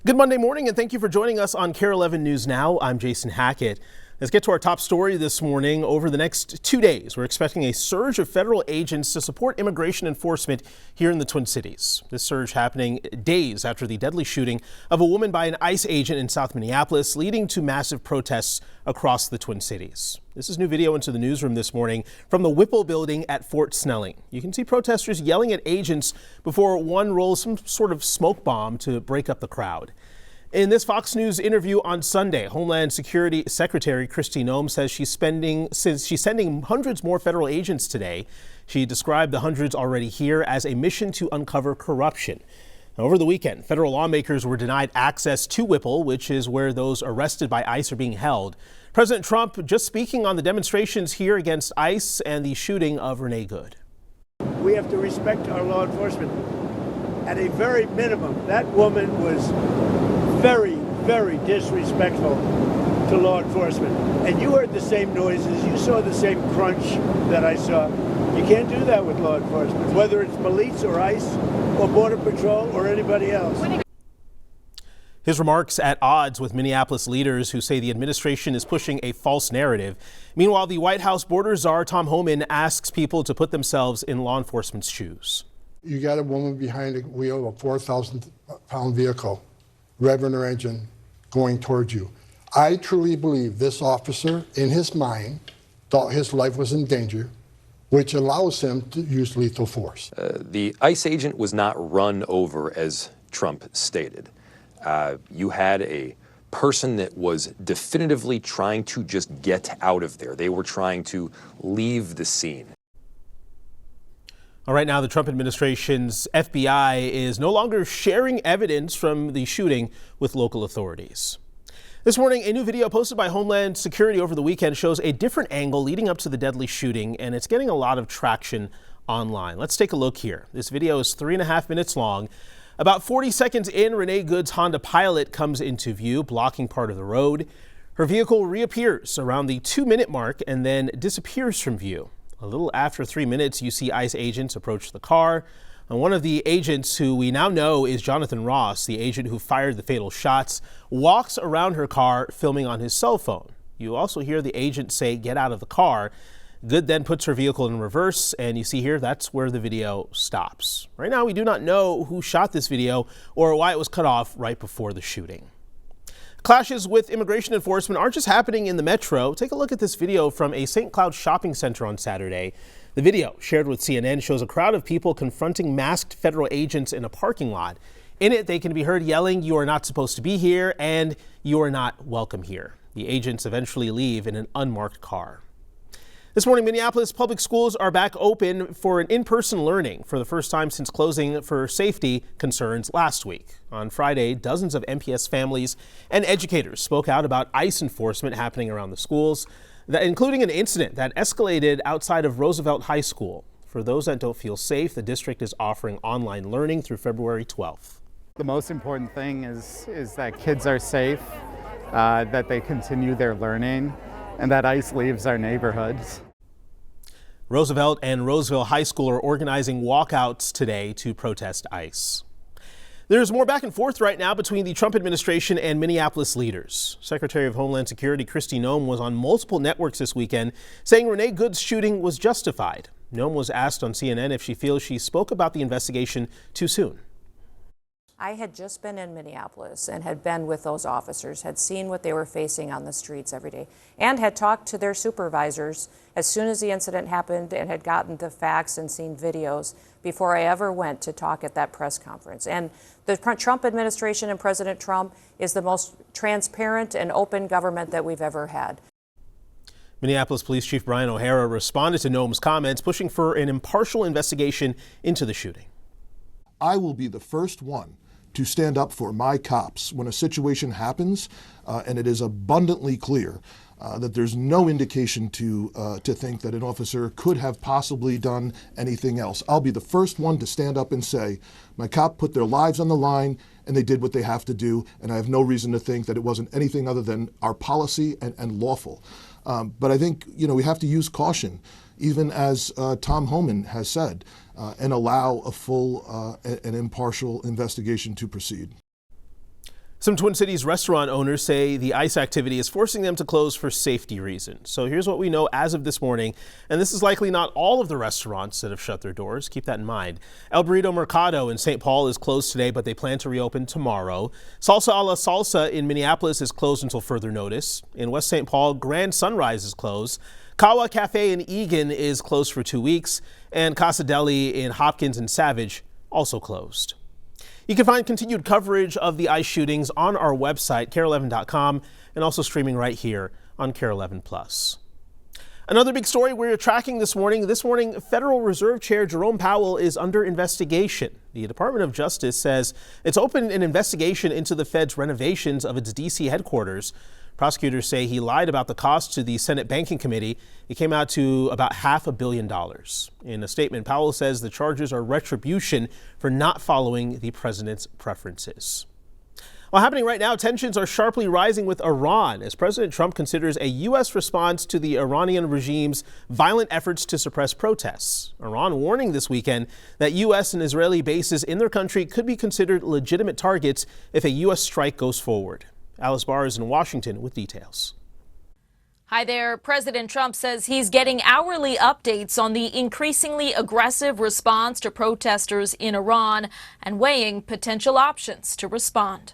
Good Monday morning, and thank you for joining us on KARE 11 News Now. I'm Jason Hackett. Let's get to our top story this morning. Over the next 2 days, we're expecting a surge of federal agents to support immigration enforcement here in the Twin Cities. This surge happening days after the deadly shooting of a woman by an ICE agent in South Minneapolis, leading to massive protests across the Twin Cities. This is new video into the newsroom this morning from the Whipple building at Fort Snelling. You can see protesters yelling at agents before one rolls some sort of smoke bomb to break up the crowd. In this Fox News interview on Sunday, Homeland Security Secretary Kristi Noem says she's sending hundreds more federal agents today. She described the hundreds already here as a mission to uncover corruption. Over the weekend, federal lawmakers were denied access to Whipple, which is where those arrested by ICE are being held. President Trump just speaking on the demonstrations here against ICE and the shooting of Renee Good. We have to respect our law enforcement. At a very minimum, that woman was very, very disrespectful to law enforcement. And you heard the same noises, you saw the same crunch that I saw. You can't do that with law enforcement, whether it's police or ICE or Border Patrol or anybody else. His remarks at odds with Minneapolis leaders who say the administration is pushing a false narrative. Meanwhile, the White House border czar Tom Homan asks people to put themselves in law enforcement's shoes. You got a woman behind the wheel of a 4,000-pound vehicle, revving her engine, going towards you. I truly believe this officer, in his mind, thought his life was in danger, which allows him to use lethal force. The ICE agent was not run over, as Trump stated. You had a person that was definitively trying to just get out of there. They were trying to leave the scene. All right, now the Trump administration's FBI is no longer sharing evidence from the shooting with local authorities. This morning, a new video posted by Homeland Security over the weekend shows a different angle leading up to the deadly shooting, and it's getting a lot of traction online. Let's take a look here. This video is 3.5 minutes long. About 40 seconds in, Renee Good's Honda Pilot comes into view, blocking part of the road. Her vehicle reappears around the 2-minute mark and then disappears from view. A little after 3 minutes, you see ICE agents approach the car. And one of the agents, who we now know is Jonathan Ross, the agent who fired the fatal shots, walks around her car filming on his cell phone. You also hear the agent say, "Get out of the car." Good then puts her vehicle in reverse, and you see here that's where the video stops. Right now, we do not know who shot this video or why it was cut off right before the shooting. Clashes with immigration enforcement aren't just happening in the metro. Take a look at this video from a St. Cloud shopping center on Saturday. The video, shared with CNN, shows a crowd of people confronting masked federal agents in a parking lot. In it, they can be heard yelling, "You are not supposed to be here," and "You are not welcome here." The agents eventually leave in an unmarked car. This morning, Minneapolis public schools are back open for an in-person learning for the first time since closing for safety concerns last week. On Friday, dozens of MPS families and educators spoke out about ICE enforcement happening around the schools, including an incident that escalated outside of Roosevelt High School. For those that don't feel safe, the district is offering online learning through February 12th. The most important thing is that kids are safe, that they continue their learning, and that ICE leaves our neighborhoods. Roosevelt and Roseville High School are organizing walkouts today to protest ICE. There's more back and forth right now between the Trump administration and Minneapolis leaders. Secretary of Homeland Security Kristi Noem was on multiple networks this weekend saying Renee Good's shooting was justified. Noem was asked on CNN if she feels she spoke about the investigation too soon. I had just been in Minneapolis and had been with those officers, had seen what they were facing on the streets every day, and had talked to their supervisors as soon as the incident happened and had gotten the facts and seen videos before I ever went to talk at that press conference. And the Trump administration and President Trump is the most transparent and open government that we've ever had. Minneapolis Police Chief Brian O'Hara responded to Noem's comments, pushing for an impartial investigation into the shooting. I will be the first one to stand up for my cops when a situation happens and it is abundantly clear that there's no indication to think that an officer could have possibly done anything else. I'll be the first one to stand up and say, my cop put their lives on the line and they did what they have to do, and I have no reason to think that it wasn't anything other than our policy and lawful. But I think, we have to use caution, even as Tom Homan has said, and allow a full and impartial investigation to proceed. Some Twin Cities restaurant owners say the ICE activity is forcing them to close for safety reasons. So here's what we know as of this morning, and this is likely not all of the restaurants that have shut their doors. Keep that in mind. El Burrito Mercado in St. Paul is closed today, but they plan to reopen tomorrow. Salsa a la Salsa in Minneapolis is closed until further notice. In West St. Paul, Grand Sunrise is closed. Kawa Cafe in Eagan is closed for 2 weeks, and Casa Deli in Hopkins and Savage also closed. You can find continued coverage of the ICE shootings on our website, KARE11.com, and also streaming right here on KARE 11 Plus. Another big story we're tracking this morning. Federal Reserve Chair Jerome Powell is under investigation. The Department of Justice says it's opened an investigation into the Fed's renovations of its D.C. headquarters. Prosecutors say he lied about the cost to the Senate Banking Committee. It came out to about $500 million. In a statement, Powell says the charges are retribution for not following the president's preferences. Well, happening right now, tensions are sharply rising with Iran as President Trump considers a U.S. response to the Iranian regime's violent efforts to suppress protests. Iran warning this weekend that U.S. and Israeli bases in their country could be considered legitimate targets if a U.S. strike goes forward. Alice Barr is in Washington with details. Hi there. President Trump says he's getting hourly updates on the increasingly aggressive response to protesters in Iran and weighing potential options to respond.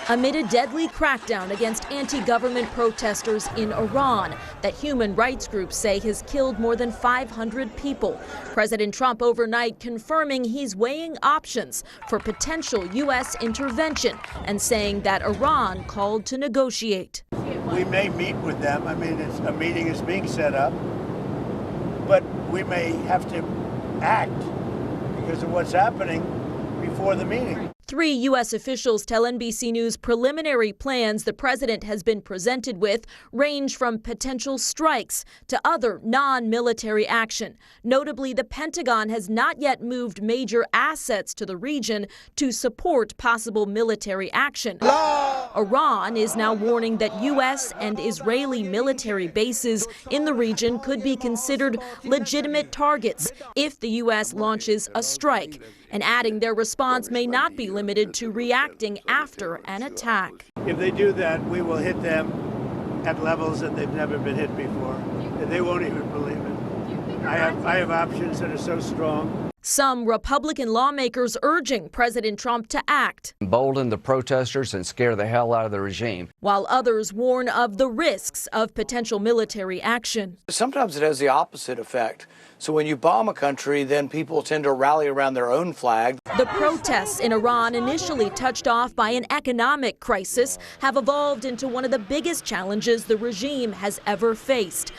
Amid a deadly crackdown against anti-government protesters in Iran that human rights groups say has killed more than 500 people, President Trump overnight confirming he's weighing options for potential U.S. intervention and saying that Iran called to negotiate. We may meet with them. I mean, a meeting is being set up, but we may have to act because of what's happening before the meeting. 3 U.S. officials tell NBC News preliminary plans the president has been presented with range from potential strikes to other non-military action. Notably, the Pentagon has not yet moved major assets to the region to support possible military action. Iran is now warning that U.S. and Israeli military bases in the region could be considered legitimate targets if the U.S. launches a strike, and adding their response may not be limited to reacting after an attack. If they do that, we will hit them at levels that they've never been hit before. And they won't even believe it. I have options that are so strong. Some Republican lawmakers urging President Trump to act, embolden the protesters and scare the hell out of the regime, while others warn of the risks of potential military action. Sometimes it has the opposite effect. So when you bomb a country, then people tend to rally around their own flag. The protests in Iran, initially touched off by an economic crisis, have evolved into one of the biggest challenges the regime has ever faced.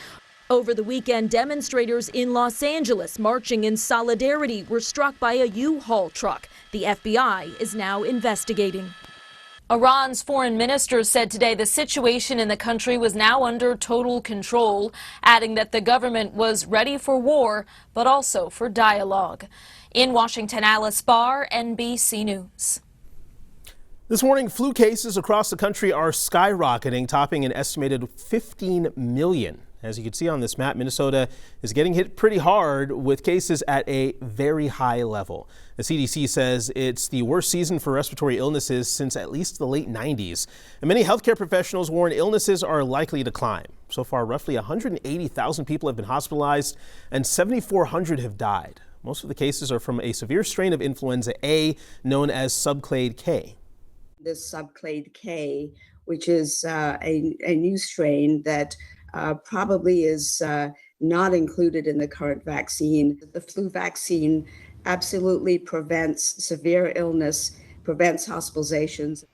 Over the weekend, demonstrators in Los Angeles marching in solidarity were struck by a U-Haul truck. The FBI is now investigating. Iran's foreign minister said today the situation in the country was now under total control, adding that the government was ready for war, but also for dialogue. In Washington, Alice Barr, NBC News. This morning, flu cases across the country are skyrocketing, topping an estimated 15 million. As you can see on this map, Minnesota is getting hit pretty hard with cases at a very high level. The CDC says it's the worst season for respiratory illnesses since at least the late 90s. And many healthcare professionals warn illnesses are likely to climb. So far, roughly 180,000 people have been hospitalized and 7,400 have died. Most of the cases are from a severe strain of influenza A known as subclade K. This subclade K, which is a new strain that probably is not included in the current vaccine. The flu vaccine absolutely prevents severe illness, prevents hospitalizations.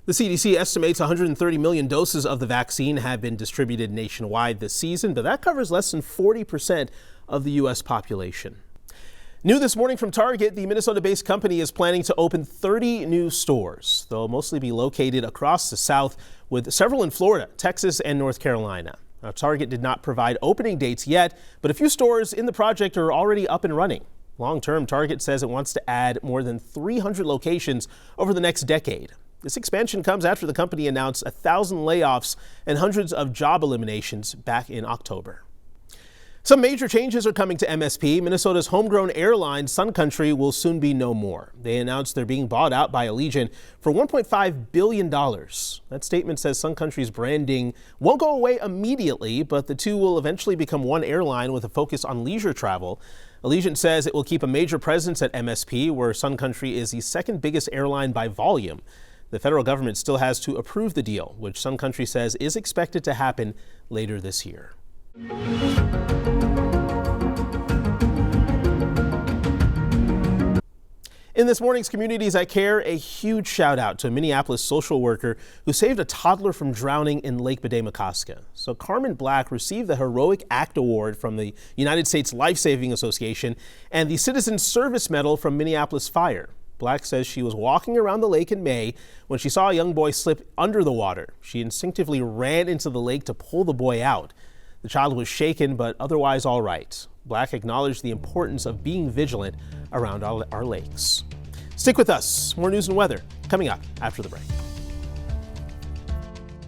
The CDC estimates 130 million doses of the vaccine have been distributed nationwide this season, but that covers less than 40% of the U.S. population. New this morning from Target, the Minnesota-based company is planning to open 30 new stores. They'll mostly be located across the South, with several in Florida, Texas, and North Carolina. Now, Target did not provide opening dates yet, but a few stores in the project are already up and running. Long-term, Target says it wants to add more than 300 locations over the next decade. This expansion comes after the company announced 1,000 layoffs and hundreds of job eliminations back in October. Some major changes are coming to MSP. Minnesota's homegrown airline, Sun Country, will soon be no more. They announced they're being bought out by Allegiant for $1.5 billion. That statement says Sun Country's branding won't go away immediately, but the two will eventually become one airline with a focus on leisure travel. Allegiant says it will keep a major presence at MSP, where Sun Country is the second biggest airline by volume. The federal government still has to approve the deal, which Sun Country says is expected to happen later this year. In this morning's Communities I Care, a huge shout out to a Minneapolis social worker who saved a toddler from drowning in Lake Bedeh-Makaska. So Carmen Black received the Heroic Act Award from the United States Life-Saving Association and the Citizen Service Medal from Minneapolis Fire. Black says she was walking around the lake in May when she saw a young boy slip under the water. She instinctively ran into the lake to pull the boy out. The child was shaken, but otherwise all right. Black acknowledged the importance of being vigilant around our lakes. Stick with us. More news and weather coming up after the break.